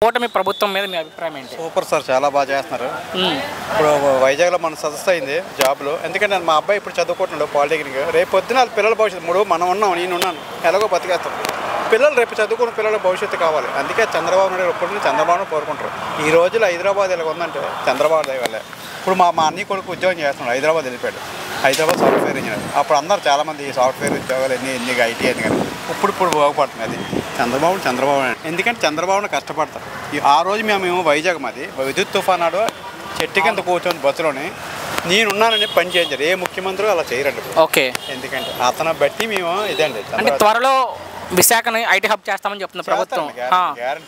కూటమి ప్రభుత్వం మీద మీ అభిప్రాయం ఏంటి? సూపర్ సార్, చాలా బాగా చేస్తున్నారు. ఇప్పుడు వైజాగ్లో మన సదస్సు అయింది జాబ్లో. ఎందుకంటే మా అబ్బాయి ఇప్పుడు చదువుకుంటున్నాడు పాలిటెక్నిక్. రేపు పొద్దున వాళ్ళ పిల్లల భవిష్యత్తు, ఇప్పుడు మనం ఉన్నాం, నేను ఉన్నాను, ఎలాగో బతికేస్తాం. పిల్లలు రేపు చదువుకున్న పిల్లల భవిష్యత్తు కావాలి. అందుకే చంద్రబాబు నాయుడు ఎప్పుడు చంద్రబాబును కోరుకుంటారు. ఈ రోజుల్లో హైదరాబాద్ ఇలా ఉందంటే చంద్రబాబు దయ వల్లే. ఇప్పుడు మా అన్నయ్య కొడుకు ఉద్యోగం చేస్తున్నాడు, హైదరాబాద్ వెళ్ళిపోయాడు. Hyderabad software engineer. అప్పుడు అందరూ చాలామంది సాఫ్ట్వేర్ ఉద్యోగాలు ఎన్ని ఐటీ అని, కానీ ఇప్పుడు బాగుపడుతుంది. అది చంద్రబాబు ఎందుకంటే చంద్రబాబును కష్టపడతారు. ఆ రోజు మేము వైజాగ్ మాది విద్యుత్ తుఫాన్ నాడు చెట్టు కింద కూర్చొని బస్సులోని నేనున్నానని పని చేయించారు. ఏ ముఖ్యమంత్రి అలా చేయరండి. ఓకే, ఎందుకంటే అతను బట్టి మేము ఇదండి. అంటే త్వరలో విశాఖని ఐటీ హబ్ చేస్తామని చెప్తున్న ప్రభుత్వం.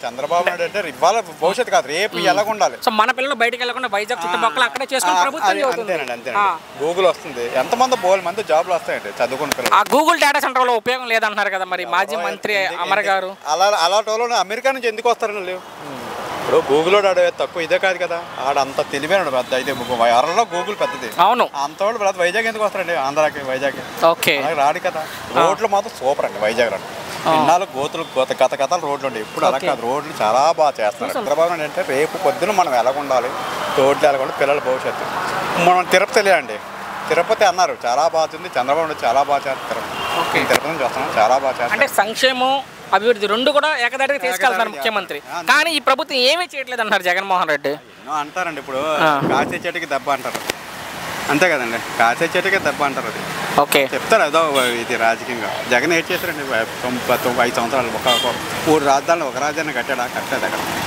చంద్రబాబు నాయుడు అంటే ఇవాళ భవిష్యత్తు కాదు, రేపు ఎలాగ ఉండాలి. సో మన పిల్లలు బయటకు వెళ్ళకుండా వైజాగ్ చుట్టుపక్కల అక్కడే చేసుకుని ప్రభుత్వం. అంతేనండి. గూగుల్ వస్తుంది, ఎంతమంది బోల్ మంది జాబ్లు వస్తాయండి చదువుకున్న పిల్లలు. ఆ గూగుల్ డేటా సెంటర్ లో ఉపయోగం లేదంటున్నారు కదా మరి మాజీ మంత్రి అమర్ గారు. అలాంటి వాళ్ళు అమెరికా నుంచి ఎందుకు వస్తారని లేవు. ఇప్పుడు గూగుల్ తక్కువ ఇదే కాదు కదా, ఆడంత తెలివైన పెద్ద. అయితే అరలో గూగుల్ పెద్దది. అవును, అంత వాళ్ళు వైజాగ్ ఎందుకు వస్తారండి? ఆంధ్రాకి వైజాగ్ ఓకే రాడు కదా. రోడ్లు మాత్రం సూపర్ అండి వైజాగ్ లో. ఇన్నాళ్ళు గత రోడ్లు ఉండే, ఇప్పుడు అలా కాదు. రోడ్లు చాలా బాగా చేస్తున్నారు. చంద్రబాబు అంటే రేపు పొద్దున మనం ఎలాగుండాలి, రోడ్లు ఎలాగొండాలి, పిల్లల భవిష్యత్తు. మనం తిరుపతి వెళ్ళండి, తిరుపతి అన్నారు చాలా బాగుంది. చంద్రబాబు చాలా బాగా చేస్తారు. తిరుపతి నుంచి వస్తున్నాం, చాలా బాగా చేస్తారు. అంటే సంక్షేమం అభివృద్ధి రెండు కూడా ఏకదాటిగా తీసుకెళ్తున్నారు ముఖ్యమంత్రి. కానీ ఈ ప్రభుత్వం ఏమీ చేయట్లేదు అంటారు జగన్మోహన్ రెడ్డి. ఎన్నో అంటారండి. ఇప్పుడు కాసే చెట్టుకి దెబ్బ అంటారు, అంతే కదండి. కాసే చెట్టుకే దెబ్బ అంటారు. అది ఓకే చెప్తారు ఏదో ఇది రాజకీయంగా. జగన్ ఏం చేశారండి 5 సంవత్సరాలు? ఒక 3 రాజధానులు, ఒక రాజధాని కట్టాడా? కట్టలేదు అక్కడ.